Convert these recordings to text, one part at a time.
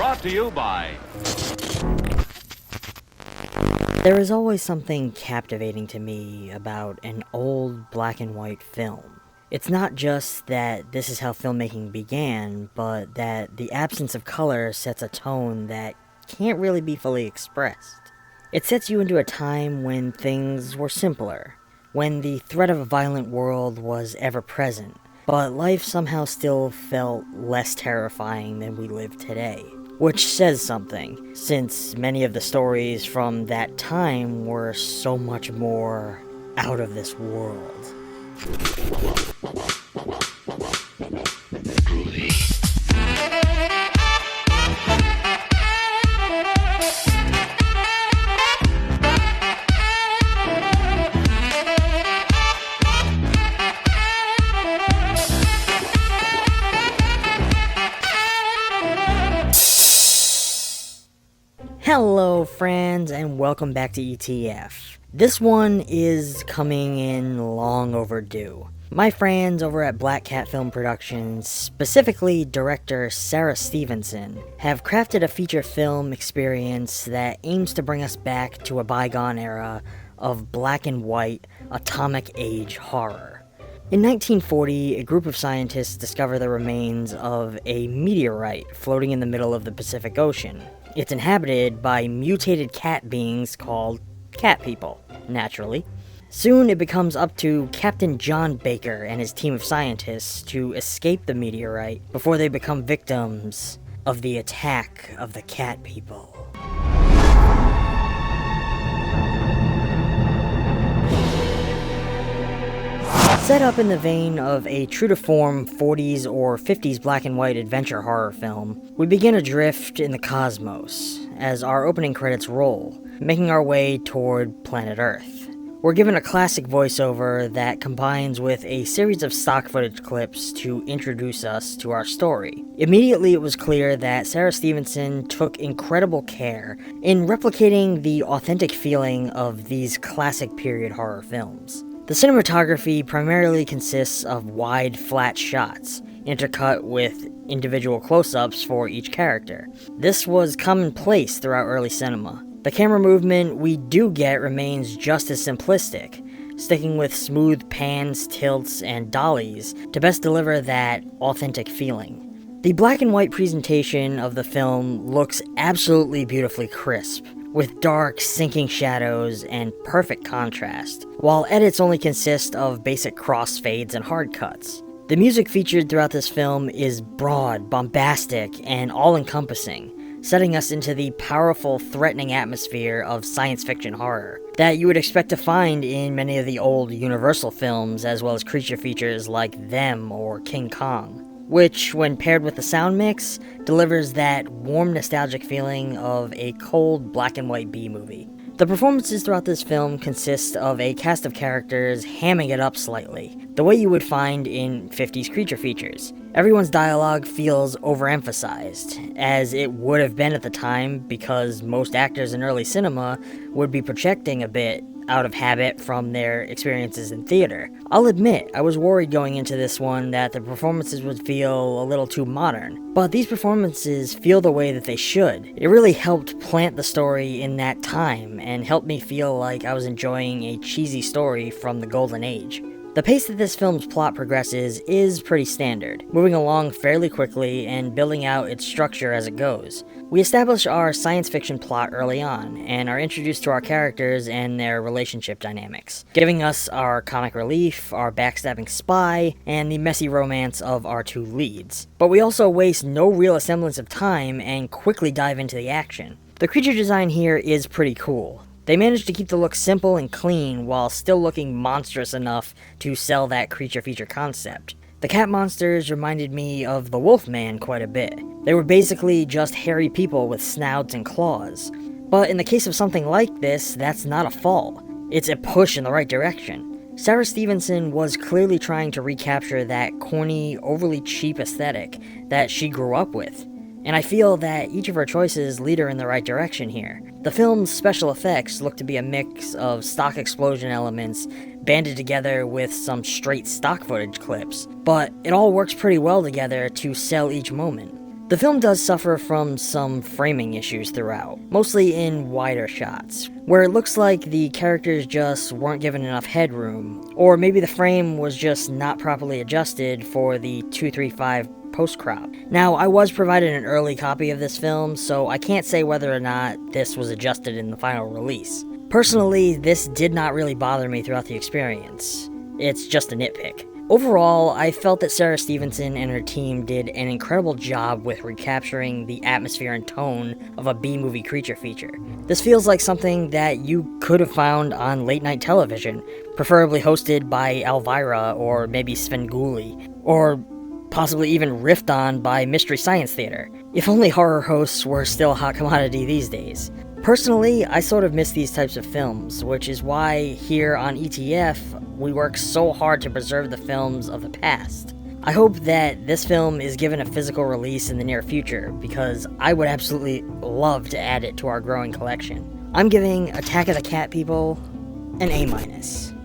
Brought to you by... There is always something captivating to me about an old black and white film. It's not just that this is how filmmaking began, but that the absence of color sets a tone that can't really be fully expressed. It sets you into a time when things were simpler, when the threat of a violent world was ever present, but life somehow still felt less terrifying than we live today. Which says something, since many of the stories from that time were so much more out of this world. Hello friends, and welcome back to ETF. This one is coming in long overdue. My friends over at Black Cat Film Productions, specifically director Sarah Stevenson, have crafted a feature film experience that aims to bring us back to a bygone era of black and white, atomic age horror. In 1940, a group of scientists discover the remains of a meteorite floating in the middle of the Pacific Ocean. It's inhabited by mutated cat beings called cat people, naturally. Soon it becomes up to Captain John Baker and his team of scientists to escape the meteorite before they become victims of the attack of the cat people. Set up in the vein of a true-to-form 40s or 50s black and white adventure horror film, we begin adrift in the cosmos as our opening credits roll, making our way toward planet Earth. We're given a classic voiceover that combines with a series of stock footage clips to introduce us to our story. Immediately it was clear that Sarah Stevenson took incredible care in replicating the authentic feeling of these classic period horror films. The cinematography primarily consists of wide, flat shots, intercut with individual close-ups for each character. This was commonplace throughout early cinema. The camera movement we do get remains just as simplistic, sticking with smooth pans, tilts, and dollies to best deliver that authentic feeling. The black and white presentation of the film looks absolutely beautifully crisp, with dark, sinking shadows and perfect contrast, while edits only consist of basic crossfades and hard cuts. The music featured throughout this film is broad, bombastic, and all-encompassing, setting us into the powerful, threatening atmosphere of science fiction horror that you would expect to find in many of the old Universal films, as well as creature features like Them or King Kong, which, when paired with the sound mix, delivers that warm, nostalgic feeling of a cold black and white B-movie. The performances throughout this film consist of a cast of characters hamming it up slightly, the way you would find in 50s creature features. Everyone's dialogue feels overemphasized, as it would have been at the time because most actors in early cinema would be projecting a bit out of habit from their experiences in theater. I'll admit, I was worried going into this one that the performances would feel a little too modern, but these performances feel the way that they should. It really helped plant the story in that time and helped me feel like I was enjoying a cheesy story from the golden age. The pace that this film's plot progresses is pretty standard, moving along fairly quickly and building out its structure as it goes. We establish our science fiction plot early on, and are introduced to our characters and their relationship dynamics, giving us our comic relief, our backstabbing spy, and the messy romance of our two leads. But we also waste no real semblance of time and quickly dive into the action. The creature design here is pretty cool. They managed to keep the look simple and clean while still looking monstrous enough to sell that creature feature concept. The cat monsters reminded me of the Wolfman quite a bit. They were basically just hairy people with snouts and claws. But in the case of something like this, that's not a fault. It's a push in the right direction. Sarah Stevenson was clearly trying to recapture that corny, overly cheap aesthetic that she grew up with. And I feel that each of her choices lead her in the right direction here. The film's special effects look to be a mix of stock explosion elements banded together with some straight stock footage clips, but it all works pretty well together to sell each moment. The film does suffer from some framing issues throughout, mostly in wider shots, where it looks like the characters just weren't given enough headroom, or maybe the frame was just not properly adjusted for the 235 post-crop. Now, I was provided an early copy of this film, so I can't say whether or not this was adjusted in the final release. Personally, this did not really bother me throughout the experience. It's just a nitpick. Overall, I felt that Sarah Stevenson and her team did an incredible job with recapturing the atmosphere and tone of a B-movie creature feature. This feels like something that you could have found on late-night television, preferably hosted by Elvira or maybe Svengoolie, or possibly even riffed on by Mystery Science Theater, if only horror hosts were still a hot commodity these days. Personally, I sort of miss these types of films, which is why here on ETF, we work so hard to preserve the films of the past. I hope that this film is given a physical release in the near future, because I would absolutely love to add it to our growing collection. I'm giving Attack of the Cat People an A-.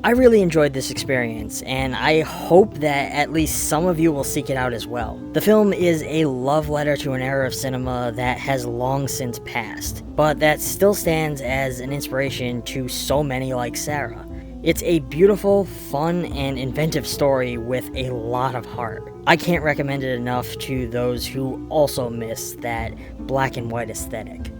I really enjoyed this experience, and I hope that at least some of you will seek it out as well. The film is a love letter to an era of cinema that has long since passed, but that still stands as an inspiration to so many like Sarah. It's a beautiful, fun, and inventive story with a lot of heart. I can't recommend it enough to those who also miss that black and white aesthetic.